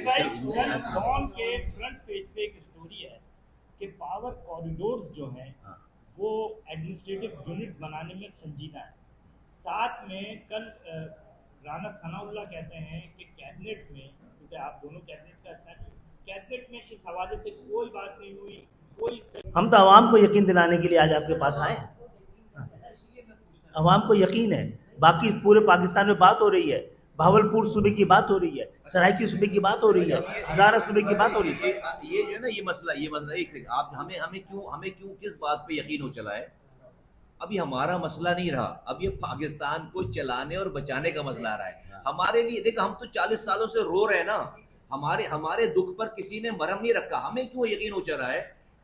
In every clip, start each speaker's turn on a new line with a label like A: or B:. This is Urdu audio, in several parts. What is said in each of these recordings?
A: ڈان کے فرنٹ پیج پہ ایک اسٹوری ہے کہ پاور کوریڈورز جو ہیں وہ ایڈمنسٹریٹو یونٹس بنانے میں سنجیدہ ہیں. ساتھ میں کل رانا ثناء اللہ کہتے ہیں کہ کیبنٹ میں، کیونکہ آپ دونوں کیبنٹ کا حصہ ہیں، کیبنٹ میں اس حوالے سے کوئی بات نہیں ہوئی.
B: ہم تو عوام کو یقین دلانے کے لیے آج آپ کے پاس آئے ہیں. عوام کو یقین ہے. باقی پورے پاکستان میں بات ہو رہی ہے، بھاولپور صوبے کی بات ہو رہی ہے، سرائکی صوبے کی بات ہو رہی ہے، ہزارہ صوبے کی بات ہو رہی ہے.
C: یہ جو ہے نا یہ مسئلہ ایک آپ ہمیں کیوں کس بات پہ یقین ہو چلا ہے؟ ابھی ہمارا مسئلہ نہیں رہا، اب یہ پاکستان کو چلانے اور بچانے کا مسئلہ آ رہا ہے. ہمارے لیے دیکھ ہم تو 40 سالوں سے رو رہے ہیں نا، ہمارے دکھ پر کسی نے مرہم نہیں رکھا. ہمیں کیوں یقین ہو چل رہا ہے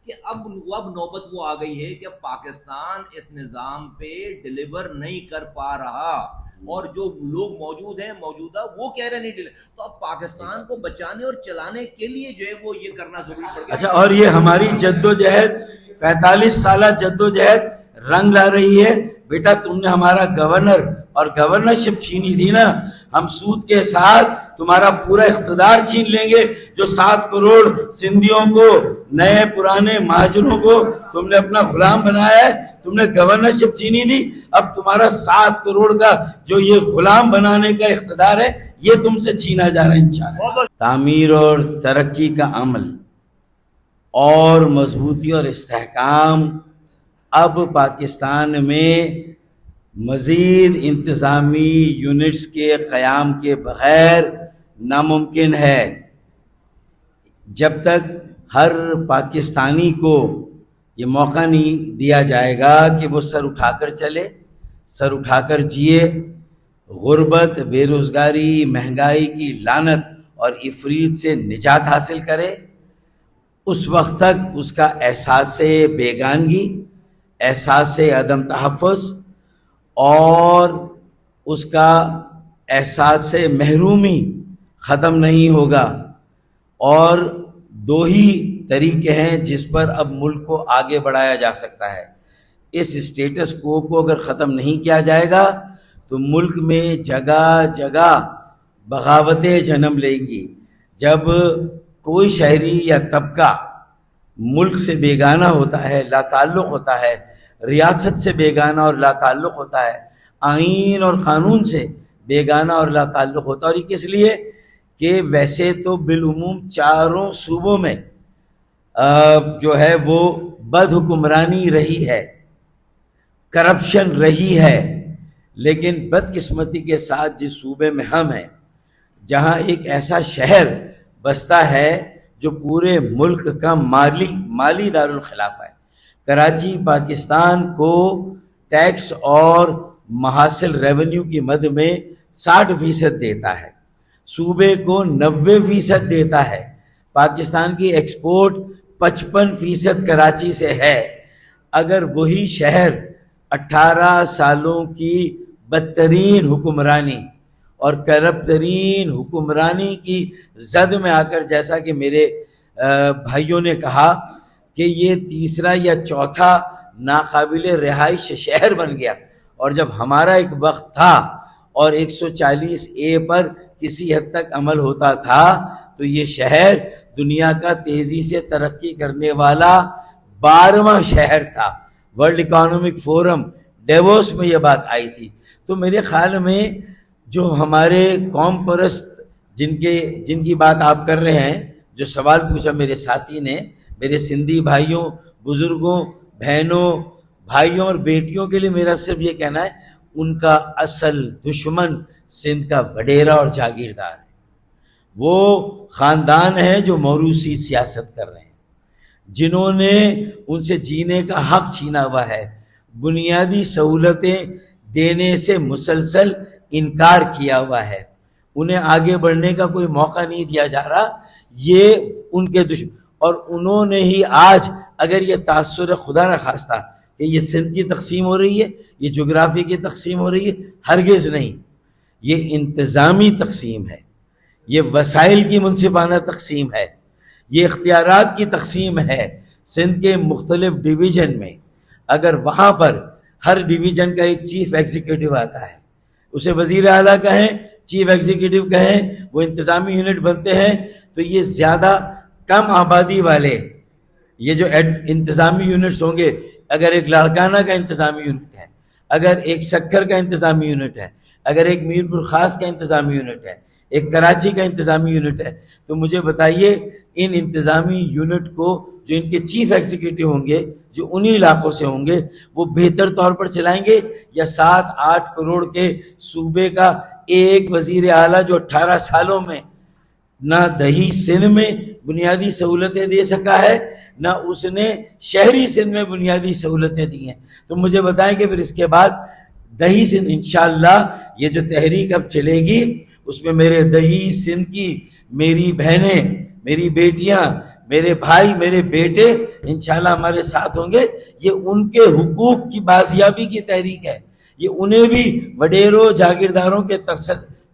C: کہ اب نوبت وہ آ گئی ہے کہ پاکستان اس نظام پہ ڈیلیور نہیں کر پا رہا، اور جو لوگ موجود ہیں موجودہ وہ کہہ رہے نہیں ڈیلیور. تو اب پاکستان کو بچانے اور چلانے کے لیے جو ہے وہ یہ کرنا ضروری پڑ گیا.
D: اچھا، اور یہ ہماری جدوجہد 45 سالہ جدوجہد رنگ لا رہی ہے. بیٹا تم نے ہمارا گورنر اور گورنرشپ چھینی تھی نا، ہم سود کے ساتھ تمہارا پورا اقتدار چھین لیں گے. جو 7 کروڑ سندھیوں کو، نئے پرانے مہاجروں کو تم نے اپنا غلام بنایا ہے، تم نے گورنرشپ چھینی تھی، اب تمہارا 7 کروڑ کا جو یہ غلام بنانے کا اقتدار ہے یہ تم سے چھینا جا رہا ہے. انشاءاللہ تعمیر اور ترقی کا عمل اور مضبوطی اور استحکام اب پاکستان میں مزید انتظامی یونٹس کے قیام کے بغیر ناممکن ہے. جب تک ہر پاکستانی کو یہ موقع نہیں دیا جائے گا کہ وہ سر اٹھا کر چلے، سر اٹھا کر جیے، غربت، بے روزگاری، مہنگائی کی لعنت اور افریط سے نجات حاصل کرے، اس وقت تک اس کا احساس بیگانگی، احساس عدم تحفظ اور اس کا احساس محرومی ختم نہیں ہوگا. اور 2 ہی طریقے ہیں جس پر اب ملک کو آگے بڑھایا جا سکتا ہے. اس اسٹیٹس کو اگر ختم نہیں کیا جائے گا تو ملک میں جگہ جگہ بغاوتیں جنم لیں گی. جب کوئی شہری یا طبقہ ملک سے بیگانہ ہوتا ہے، لا تعلق ہوتا ہے، ریاست سے بیگانہ اور لا تعلق ہوتا ہے، آئین اور قانون سے بیگانہ اور لا تعلق ہوتا ہے. اور یہ کس لیے کہ ویسے تو بالعموم 4 صوبوں میں جو ہے وہ بد حکمرانی رہی ہے، کرپشن رہی ہے، لیکن بدقسمتی کے ساتھ جس صوبے میں ہم ہیں، جہاں ایک ایسا شہر بستا ہے جو پورے ملک کا مالی دارالخلافہ ہے. کراچی پاکستان کو ٹیکس اور محاصل ریونیو کی مد میں 60% دیتا ہے، صوبے کو 90% دیتا ہے. پاکستان کی ایکسپورٹ 55% کراچی سے ہے. اگر وہی شہر 18 سالوں کی بدترین حکمرانی اور کرپٹ ترین حکمرانی کی زد میں آ کر، جیسا کہ میرے بھائیوں نے کہا کہ یہ 3را یا 4تھا ناقابل رہائش شہر بن گیا، اور جب ہمارا ایک وقت تھا اور 140A پر کسی حد تک عمل ہوتا تھا تو یہ شہر دنیا کا تیزی سے ترقی کرنے والا 12واں شہر تھا. ورلڈ اکنامک فورم ڈیووس میں یہ بات آئی تھی. تو میرے خیال میں جو ہمارے قوم پرست جن کی بات آپ کر رہے ہیں، جو سوال پوچھا میرے ساتھی نے، میرے سندھی بھائیوں، بزرگوں، بہنوں، بھائیوں اور بیٹیوں کے لیے میرا صرف یہ کہنا ہے، ان کا اصل دشمن سندھ کا وڈیرا اور جاگیردار ہے. وہ خاندان ہے جو موروثی سیاست کر رہے ہیں، جنہوں نے ان سے جینے کا حق چھینا ہوا ہے، بنیادی سہولتیں دینے سے مسلسل انکار کیا ہوا ہے، انہیں آگے بڑھنے کا کوئی موقع نہیں دیا جا رہا. یہ ان کے دشمن، اور انہوں نے ہی آج اگر یہ تاثر خدا نہ خواستہ کہ یہ سندھ کی تقسیم ہو رہی ہے، یہ جغرافی کی تقسیم ہو رہی ہے، ہرگز نہیں. یہ انتظامی تقسیم ہے، یہ وسائل کی منصفانہ تقسیم ہے، یہ اختیارات کی تقسیم ہے. سندھ کے مختلف ڈویژن میں اگر وہاں پر ہر ڈویژن کا ایک چیف ایگزیکٹو آتا ہے، اسے وزیر اعلیٰ کہیں، چیف ایگزیکٹو کہیں وہ انتظامی یونٹ بنتے ہیں، تو یہ زیادہ کم آبادی والے یہ جو انتظامی یونٹس ہوں گے، اگر ایک لاڑکانہ کا انتظامی یونٹ ہے، اگر ایک سکھر کا انتظامی یونٹ ہے، اگر ایک میرپور خاص کا انتظامی یونٹ ہے، ایک کراچی کا انتظامی یونٹ ہے، تو مجھے بتائیے ان انتظامی یونٹ کو جو ان کے چیف ایگزیکٹو ہوں گے، جو انہی علاقوں سے ہوں گے، وہ بہتر طور پر چلائیں گے یا 7-8 کروڑ کے صوبے کا ایک وزیر اعلیٰ جو 18 سالوں میں نہ دہی سندھ میں بنیادی سہولتیں دے سکا ہے، نہ اس نے شہری سندھ میں بنیادی سہولتیں دی ہیں؟ تو مجھے بتائیں کہ پھر اس کے بعد دہی سندھ انشاءاللہ یہ جو تحریک اب چلے گی، اس میں میرے دہی سندھ کی میری بہنیں، میری بیٹیاں، میرے بھائی، میرے بیٹے انشاءاللہ ہمارے ساتھ ہوں گے۔ یہ ان کے حقوق کی بازیابی کی تحریک ہے، یہ انہیں بھی وڈیروں جاگیرداروں کے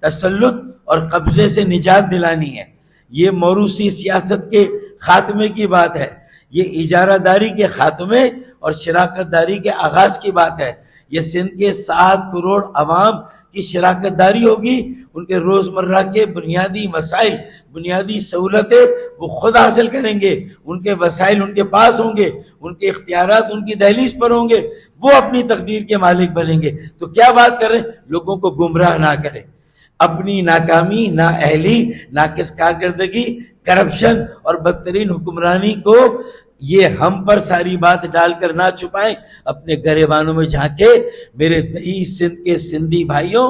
D: تسلط اور قبضے سے نجات دلانی ہے، یہ موروثی سیاست کے خاتمے کی بات ہے، یہ اجارہ داری کے خاتمے اور شراکت داری کے آغاز کی بات ہے۔ یہ سندھ کے 7 کروڑ عوام کی شراکت داری ہوگی، ان کے روزمرہ کے بنیادی مسائل، بنیادی سہولتیں وہ خود حاصل کریں گے، ان کے وسائل ان کے پاس ہوں گے، ان کے اختیارات ان کی دہلیز پر ہوں گے، وہ اپنی تقدیر کے مالک بنیں گے۔ تو کیا بات کر رہے ہیں؟ لوگوں کو گمراہ نہ کریں، اپنی ناکامی، نااہلی، ناقص کارکردگی، کرپشن اور بدترین حکمرانی کو یہ ہم پر ساری بات ڈال کر نہ چھپائیں، اپنے گریبانوں میں جھانکے میرے دہی سندھ کے سندھی بھائیوں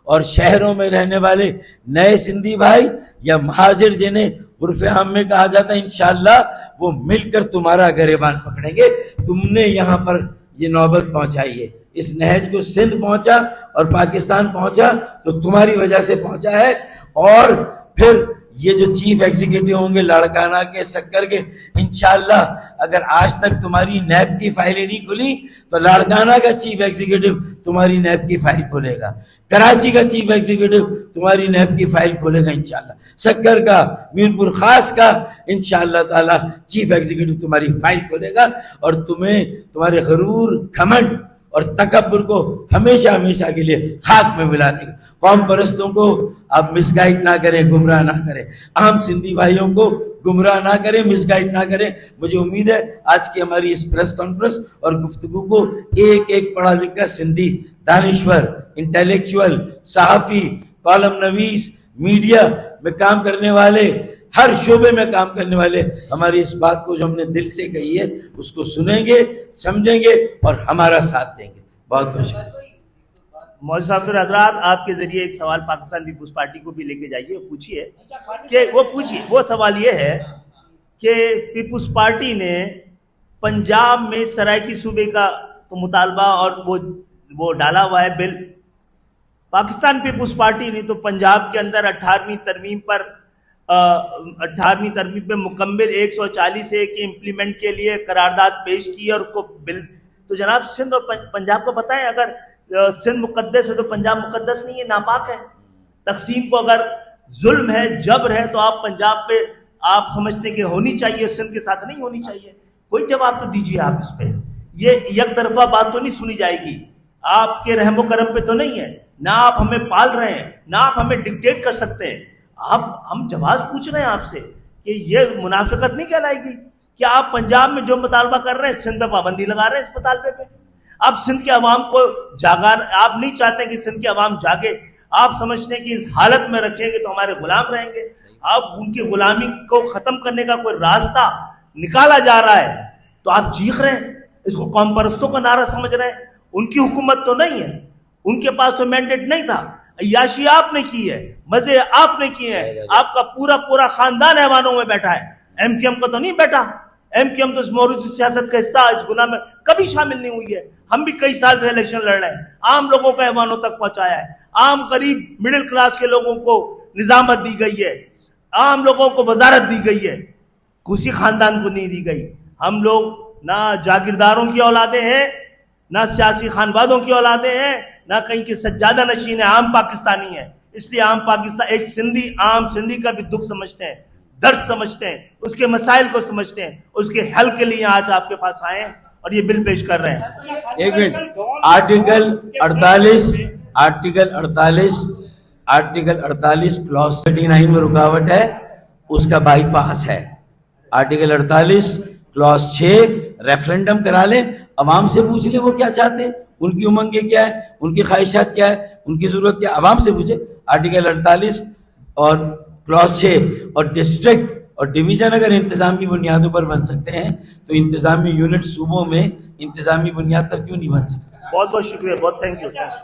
D: اور شہروں میں رہنے والے نئے سندھی بھائی یا مہاجر جنہیں عرف عام میں کہا جاتا ہے، انشاءاللہ وہ مل کر تمہارا گریبان پکڑیں گے۔ تم نے یہاں پر یہ نوبت پہنچائی ہے، اس نہج کو سندھ پہنچا اور پاکستان پہنچا تو تمہاری وجہ سے پہنچا ہے۔ اور پھر یہ جو چیف ایگزیکٹو ہوں گے لاڑکانہ کے، سکر کے، انشاءاللہ اگر آج تک تمہاری نیب کی فائلیں نہیں کھلی تو لاڑکانہ کا چیف ایگزیکٹو تمہاری نیب کی فائل کھولے گا، کراچی کا چیف ایگزیکٹو تمہاری نیب کی فائل کھولے گا انشاءاللہ، سکر کا، میرپور خاص کا انشاءاللہ تعالی چیف ایگزیکٹو تمہاری فائل کھولے گا، اور تمہیں تمہارے غرور، گھمنڈ اور تکبر کو ہمیشہ ہمیشہ کے لیے خاک میں ملا دے گا۔ قوم پرستوں کو آپ مس گائیڈ نہ کریں، گمراہ نہ کریں، عام سندھی بھائیوں کو گمراہ نہ کریں، مس گائیڈ نہ کریں۔ مجھے امید ہے آج کی ہماری اس پریس کانفرنس اور گفتگو کو ایک ایک پڑھا لکھا سندھی دانشور، انٹیلیکچوئل، صحافی، کالم نویس، میڈیا میں کام کرنے والے، ہر شعبے میں کام کرنے والے ہماری اس بات کو جو ہم نے دل سے کہی ہے اس کو سنیں گے، سمجھیں گے اور ہمارا ساتھ دیں گے۔ بہت بہت شکریہ۔
B: مولوی صاحب پھر حضرات آپ کے ذریعے ایک سوال پاکستان پیپلز پارٹی کو بھی لے کے جائیے، پوچھیے کہ وہ سوال یہ ہے کہ پیپلز پارٹی نے پنجاب میں سرائکی صوبے کا تو مطالبہ اور وہ ڈالا ہوا ہے بل، پاکستان پیپلز پارٹی نے تو پنجاب کے اندر 18ویں ترمیم پہ مکمل 140A کے امپلیمنٹ کے لیے قرارداد پیش کی اور اس کو بل، تو جناب سندھ اور پنجاب کو بتائیں اگر سندھ مقدس ہے تو پنجاب مقدس نہیں ہے، ناپاک ہے؟ تقسیم کو اگر ظلم ہے، جبر ہے، تو آپ پنجاب پہ آپ سمجھتے کہ ہونی چاہیے، سندھ کے ساتھ نہیں ہونی چاہیے؟ کوئی جواب تو دیجیے آپ اس پہ، یہ یک طرفہ بات تو نہیں سنی جائے گی، آپ کے رحم و کرم پہ تو نہیں ہے، نہ آپ ہمیں پال رہے ہیں، نہ آپ ہمیں ڈکٹیٹ کر سکتے ہیں۔ ہم جواز پوچھ رہے ہیں آپ سے کہ یہ منافقت نہیں کہلائے گی کہ آپ پنجاب میں جو مطالبہ کر رہے ہیں سندھ پہ پابندی لگا رہے ہیں اس مطالبے پہ؟ آپ سندھ کے عوام کو آپ نہیں چاہتے کہ سندھ کے عوام جاگے، آپ سمجھتے ہیں کہ اس حالت میں رکھیں گے تو ہمارے غلام رہیں گے، آپ ان کی غلامی کو ختم کرنے کا کوئی راستہ نکالا جا رہا ہے تو آپ چیخ رہے ہیں، اس کو قوم پرستوں کا نعرہ سمجھ رہے ہیں۔ ان کی حکومت تو نہیں ہے، ان کے پاس تو مینڈیٹ نہیں تھا، عیاشی آپ نے کی ہے، مزے آپ نے کیے ہیں، آپ کا پورا خاندان ایوانوں میں بیٹھا ہے، ایم کیو ایم کا تو نہیں بیٹھا، ایم کیو ایم تو اس موروثی سیاست کا حصہ اس گناہ میں کبھی شامل نہیں ہوئی ہے۔ ہم بھی کئی سال سے الیکشن لڑ رہے ہیں، عام لوگوں کا ایوانوں تک پہنچایا ہے، عام غریب مڈل کلاس کے لوگوں کو نظامت دی گئی ہے، عام لوگوں کو وزارت دی گئی ہے، کسی خاندان کو نہیں دی گئی۔ ہم لوگ نہ جاگیرداروں کی اولادیں ہیں، نہ سیاسی خانوادوں کی اولادیں ہیں، نہ کہیں کے سجادہ نشین ہیں، عام پاکستانی ہیں۔ اس لیے عام پاکستان ایک سندھی، عام سندھی کا بھی دکھ سمجھتے ہیں، درد سمجھتے ہیں، اس کے مسائل کو سمجھتے ہیں، اس کے حل کے لیے آج آپ کے پاس آئے ہیں اور یہ بل پیش کر رہے ہیں۔
D: ایک منٹ، آرٹیکل 48 آرٹیکل 48 کلاس 39 میں رکاوٹ ہے، اس کا بائی پاس ہے. آرٹیکل 48 کلاس 6 ریفرنڈم کرا لیں، عوام سے پوچھ لیں وہ کیا چاہتے ہیں، ان کی امنگیں کیا ہے، ان کی خواہشات کیا ہے، ان کی ضرورت کیا ہے، عوام سے پوچھیں. آرٹیکل 48 اور کلاس 6 اور ڈسٹرکٹ اور ڈویژن اگر انتظامی بنیادوں پر بن سکتے ہیں تو انتظامی یونٹ صوبوں میں انتظامی بنیاد پر کیوں نہیں بن سکتے؟
B: بہت بہت شکریہ، بہت تھینک یو.